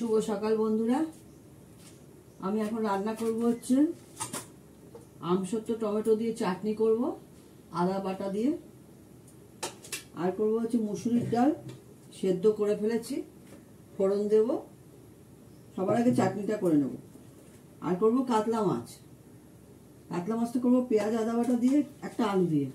শুভ সকাল বন্ধুরা। আমি এখন রান্না করব হচ্ছে আমসত্ব টমেটো দিয়ে চাটনি করব, আদা বাটা দিয়ে। আর করব হচ্ছে মুসুরির ডাল সেদ্ধ করে ফেলেছি, ফোড়ন দেব। সবার আগে চাটনিটা করে নেব। আর করব কাতলা মাছ। কাতলা মাছটা করব পেঁয়াজ আদা বাটা দিয়ে, একটা আলু দিয়ে।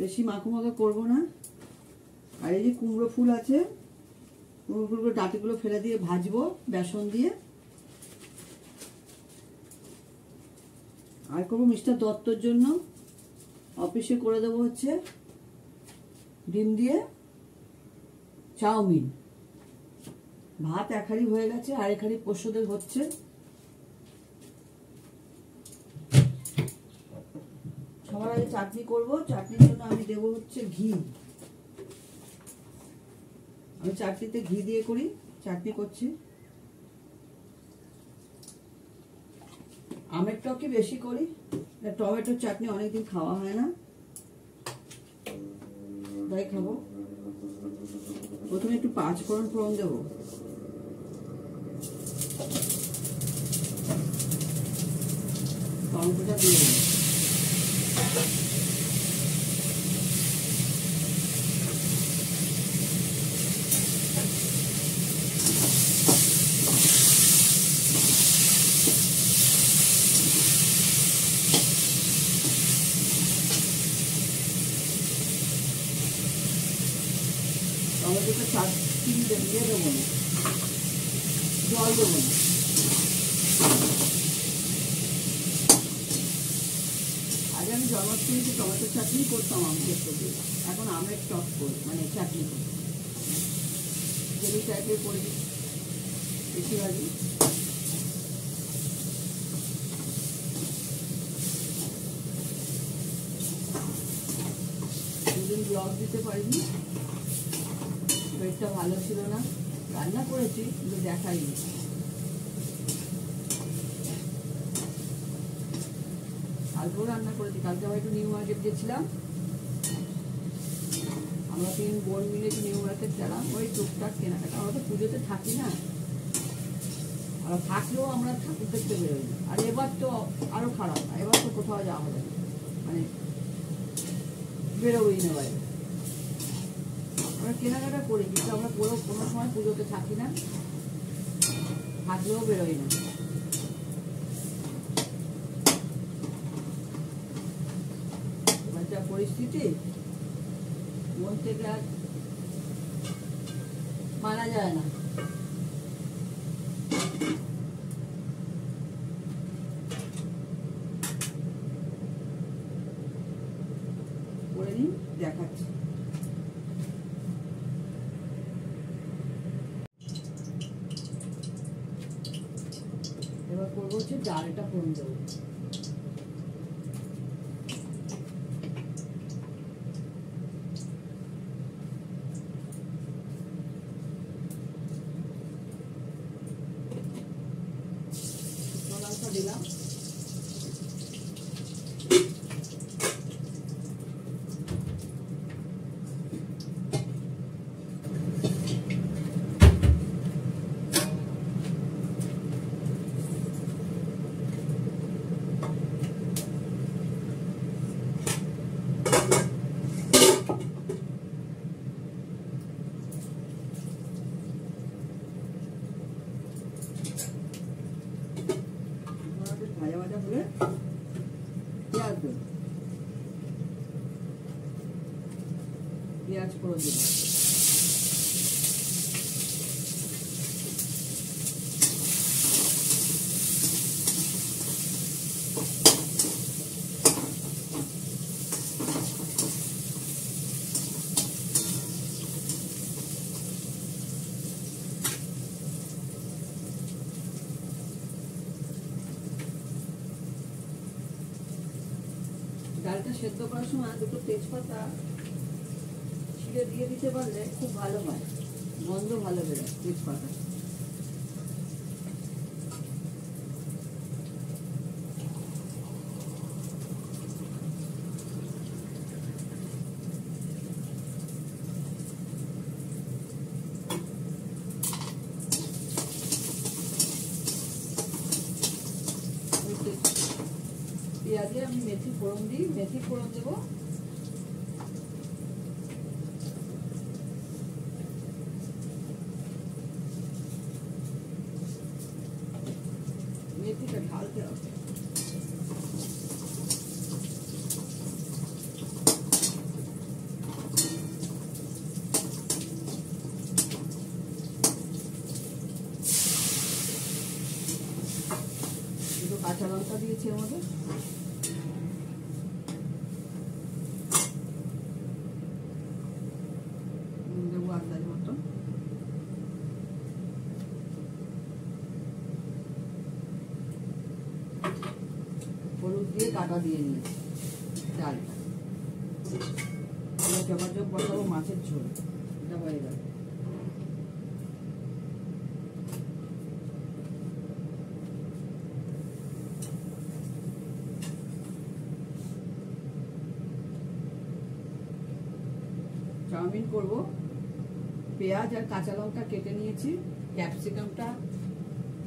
বেশি মাখো মাখো করবো না। আর এই যে কুমড়ো ফুল আছে, কুমড়ো ফুলগুলো ডাঁটিগুলো ফেলে দিয়ে ভাজবো বেসন দিয়ে। আর করবো মিস্টার দত্তর জন্য অফিসে করে দেবো হচ্ছে ডিম দিয়ে চাউমিন। ভাত এক হাঁড়ি হয়ে গেছে, আর এক হাঁড়ি পোষ্যদের হচ্ছে। সবার আগে চাটনি করবো। চাটনির জন্য আমি দেবো হচ্ছে ঘি। আমি চাটনিতে ঘি দিয়ে করি, চাটনি করছি। আমের টকই বেশি করি, টমেটোর চাটনি অনেকদিন খাওয়া হয় না, তাই খাবো। প্রথমে একটু পাঁচফোড়ন ফোড়ন দেবো। টমেটোটা দিয়ে দেবো। টমেটোটা চাটনি দিয়ে দেবো না, জল দেবো না। আগে আমি জন্মাষ্টমীতে টমেটো চাটনি করতাম আমের টক দিয়ে, এখন আমের টক করি, মানে চাটনি করি। জেলি টাইপের করি বেশিরভাগই। দুদিন ব্লগ দিতে পারিনি, পেটটা ভালো ছিল না। রান্না করেছি কিন্তু দেখাইনি। কালকেও রান্না করেছি। কালকে আবার একটু নিউ মার্কেট গেছিলাম। আমরা 3 বোন মিলে নিউ মার্কেট গেলাম, ওই টুকটাক কেনাকাটা। আমরা তো পুজোতে থাকি না, আর থাকলেও আমরা ঠাকুর দেখতে বেরোই না। আর এবার তো আরো খারাপ, এবার তো কোথাও যাওয়া হবে না, মানে বেরোই না বাইরে। আমরা কেনাকাটা করি কিন্তু আমরা কোনো সময় পুজোতে থাকি না, থাকলেও বেরোই না। এবার যা পরিস্থিতি, মন থেকে আর মানা যায় না। করে নিন, দেখাচ্ছি। এবার করবো হচ্ছে ডালটা ফোড়ন দেবো। লঙ্কা দিলাম, ভাজা ভাজা হলে পেঁয়াজ দেব। পেঁয়াজ ফোড়ন দেব। ডালটা সেদ্ধ করার সময় দুটো তেজপাতা ছিঁড়ে দিয়ে দিতে পারলে খুব ভালো হয়, গন্ধ ভালো বেরোয় তেজপাতা। আমি মেথি ফোড়ন দিই, মেথি ফোড়ন দেবো। মেথিটা ঢালতে হবে। দুটো কাঁচা লঙ্কা দিয়েছি এর মধ্যে। দেবো আন্দাজ মতো। হলুদ দিয়ে কাটা দিয়ে নিয়েছি ডালটা। জমাজম বসাবো মাছের ঝোল, এটা হয়ে গেল। চাউমিন করব। পেঁয়াজ আর কাঁচা লঙ্কা কেটে নিয়েছি, ক্যাপসিকামটা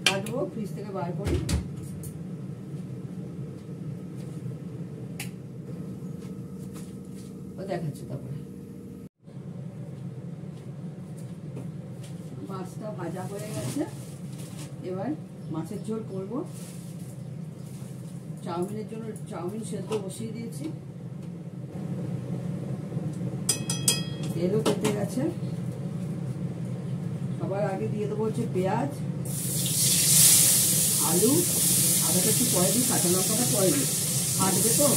কাটবো ফ্রিজ থেকে বার করে। দেখাচ্ছি তারপরে। মাছটা ভাজা হয়ে গেছে, এবার মাছের ঝোল করব। চাউমিনের জন্য চাউমিন সেদ্ধ বসিয়ে দিয়েছি, তেলও কেটে গেছে। সবার আগে দিয়ে দেবো হচ্ছে পেঁয়াজ, আলু, আদাটা একটু পরে দিই, কাঁচা লঙ্কাটা পরে দিই, ফাটবে তো।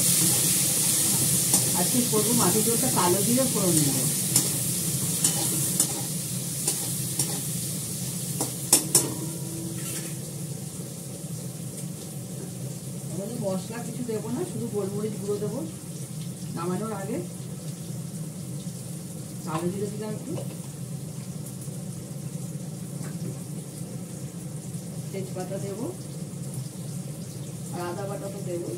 আজকে করবো মাছের ঝোলটা কালো জিরে ফোড়ন দেব। মশলা কিছু দেবো না, শুধু গোলমরিচ গুঁড়ো দেবো নামানোর আগে। কালো জিরে দিলাম একটু, তেজপাতা দেবো, আর আদা বাটা তো দেবো।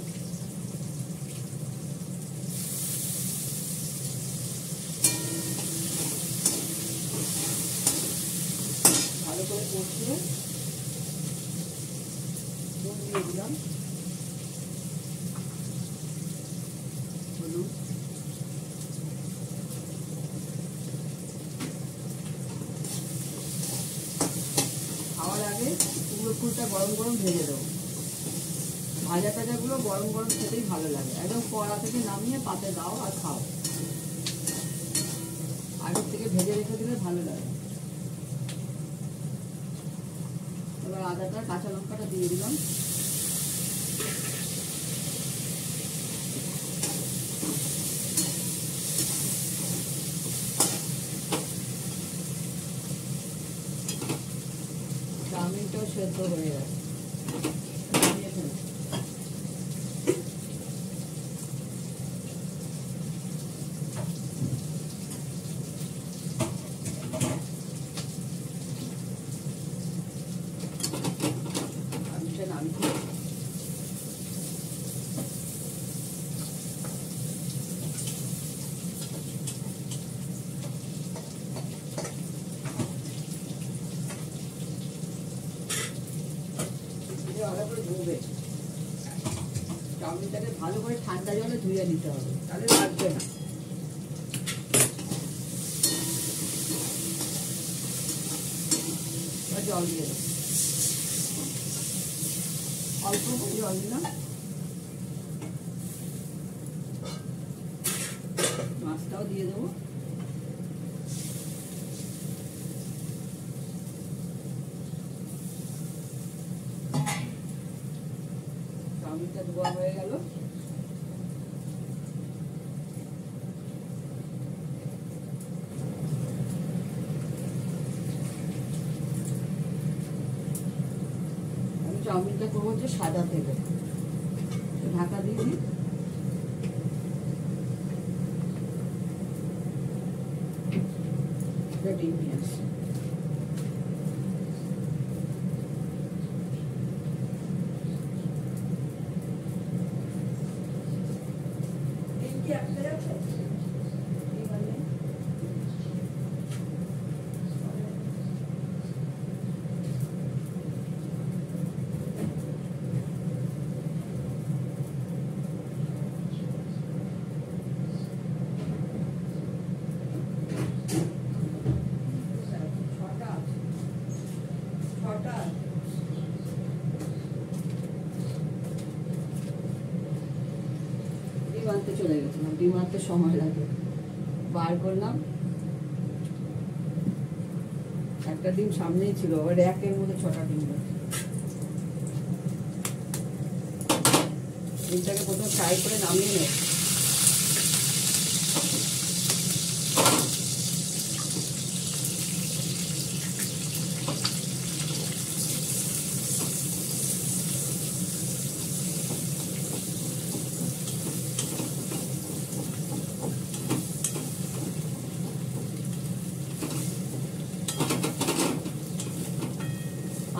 ভালো করে কষিয়ে নুন দিয়ে দিলাম, হলুদ, খাওয়ার আগে কুমড়ো ফুলটা গরম গরম ভেজে দেবো। ভাজা টাজাগুলো গরম গরম খেতেই ভালো লাগে, একদম কড়া থেকে নামিয়ে পাতে দাও আর খাও। আগের থেকে ভেজে রেখে দিলে ভালো লাগে। এবার আদাটা কাঁচা লঙ্কাটা দিয়ে দিলাম। চাউমিনটাও সেদ্ধ হয়ে গেছে, নামিয়ে ফেলছি। চাউমিনটাকে ভালো করে ঠান্ডা জলে ধুয়ে নিতে হবে, তাহলে লাগবে না। জল দিয়ে দেবো, অল্প করে জল দিলাম। মাছটাও দিয়ে দেবো। চাউমিনটা ধোয়া হয়ে গেল। আমি চাউমিনটা করবো হচ্ছে সাদা তেলে, ঢাকা দিয়ে দিই। ডিম পেঁয়াজ করতে সময় লাগে। বার করলাম, একটা ডিম সামনেই ছিল, ওই র্যাকের মধ্যে 6টা ডিম। ডিমটাকে প্রথম ফ্রাই করে নামিয়ে নেব।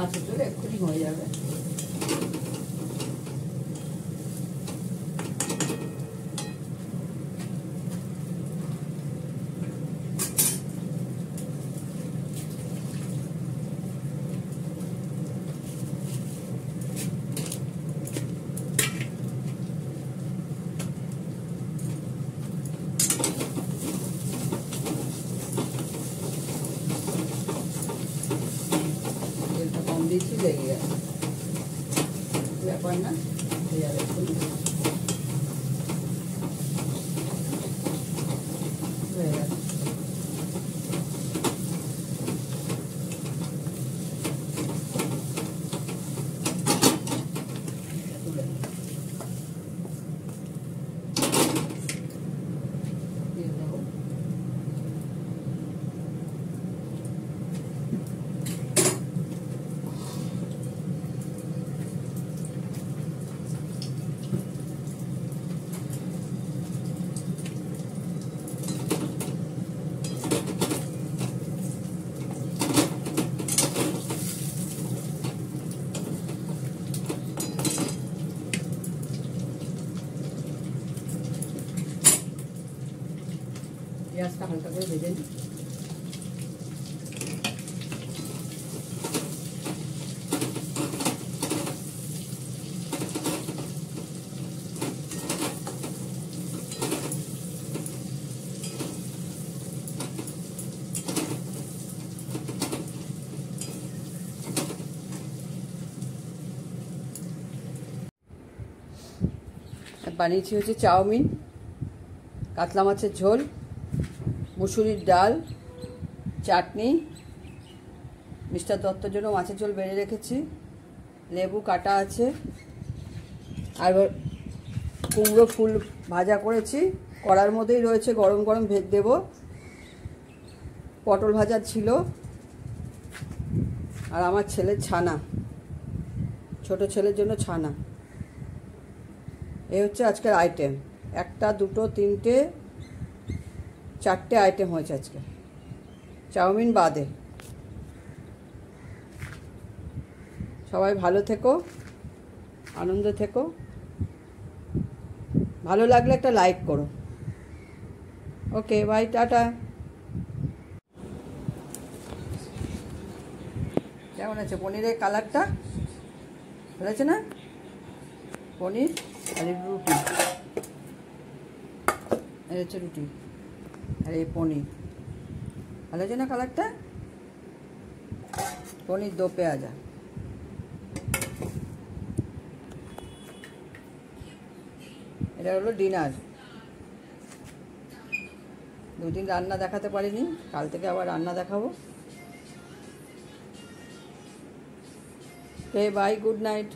আচ্ছা, চলে এক্ষুনি হয়ে যাবে। তেলটা কম দিয়েছি, লেগে গেছে, ব্যাপার না, হয়ে যাবে এক্ষুনি। হয়ে গেছে। দিয়ে দেবো। পেঁয়াজটা হালকা করে ভেজে নিই। বানিয়েছি হচ্ছে চাউমিন, কাতলা মাছের ঝোল, মুসুরির ডাল, চাটনি, মিস্টার দত্তর জন্য মাছের ঝোল বেড়ে রেখেছি, লেবু কাটা আছে, আর কুমড়ো ফুল ভাজা করেছি, কড়ার মধ্যেই রয়েছে, গরম গরম ভেজে দেব। পটল ভাজা ছিল, আর আমার ছেলের ছানা, ছোট ছেলের জন্য ছানা। এই হচ্ছে আজকের আইটেম। 1, 2, 3, 4টে আইটেম হয়েছে আজকে, চাউমিন বাদে। সবাই ভালো থেকো, আনন্দ থেকো। ভালো লাগলে একটা লাইক করো। ওকে, বাই, টাটা। কেমন আছে পনিরের কালারটা? ভালো আছে না? পনির আর রুটি, এই হচ্ছে রুটি আর এই পনির। ভালো আছে না কালারটা? পনির দো পেঁয়াজা। এটা হলো ডিনার। 2 দিন রান্না দেখাতে পারিনি, কাল থেকে আবার রান্না দেখাবো। ওকে, বাই, গুড নাইট।